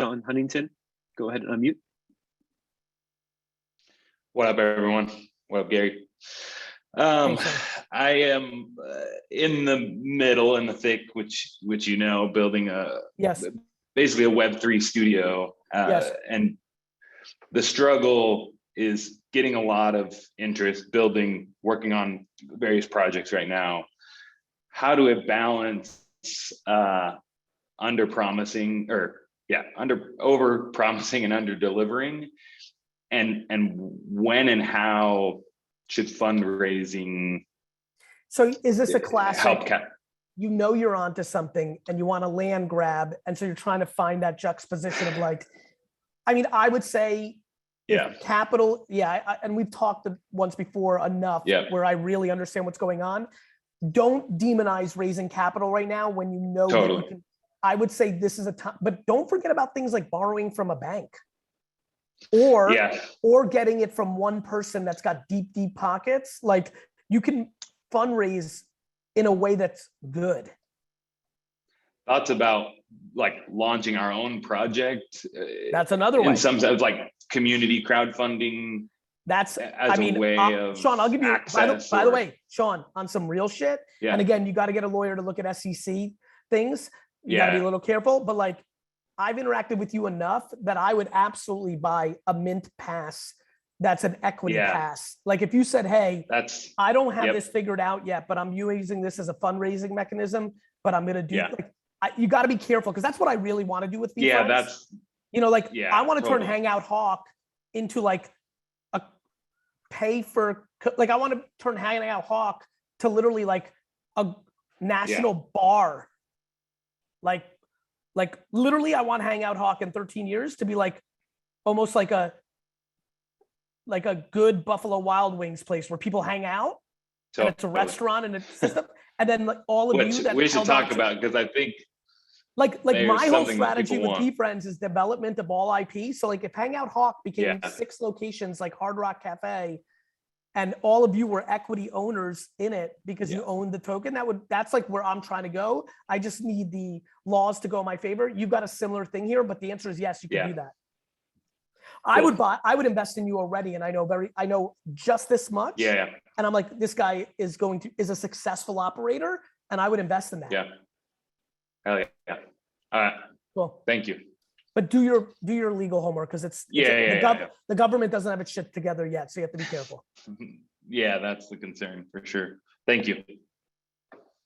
on Huntington. Go ahead and unmute. What up, everyone? What up, Gary? I am in the middle, in the thick, which you know, building basically a Web3 studio, and the struggle is getting a lot of interest, working on various projects right now. How do I balance over promising and under delivering, and when and how should fundraising? So is this a classic help? You know you're onto something and you want to land grab, and so you're trying to find that juxtaposition of like, I mean, I would say capital, and we've talked once before enough where I really understand what's going on. Don't demonize raising capital right now when you know that you can. I would say this is a time, but don't forget about things like borrowing from a bank or getting it from one person that's got deep pockets. Like, you can fundraise in a way that's good. Thoughts about like launching our own project. That's another way. In some sense, like community crowdfunding. Sean, I'll give you, by the way, Sean, on some real shit. Yeah. And again, you got to get a lawyer to look at SEC things. You got to be a little careful, but like, I've interacted with you enough that I would absolutely buy a mint pass. That's an equity pass. Like, if you said, hey, I don't have this figured out yet, but I'm using this as a fundraising mechanism, but I'm going to do you got to be careful, because that's what I really want to do with VeeFriends. I want to turn Hangout Hawk into like a I want to turn Hangout Hawk to literally like a national bar. Like literally, I want Hangout Hawk in 13 years to be like almost like a good Buffalo Wild Wings place where people hang out, and it's a restaurant and a system. And then like all of you that we should talk about, because I think like my whole strategy with VeeFriends is development of all IP. So like, if Hangout Hawk became 6 locations like Hard Rock Cafe, and all of you were equity owners in it because you owned the token, that's like where I'm trying to go. I just need the laws to go in my favor. You've got a similar thing here, but the answer is yes, you can do that. I would invest in you already, and I know just this much. Yeah. And I'm like, this guy is a successful operator, and I would invest in that. Yeah. Hell yeah. All right. Cool. Thank you. But do your legal homework, because the government doesn't have its shit together yet, so you have to be careful. Yeah, that's the concern for sure. Thank you.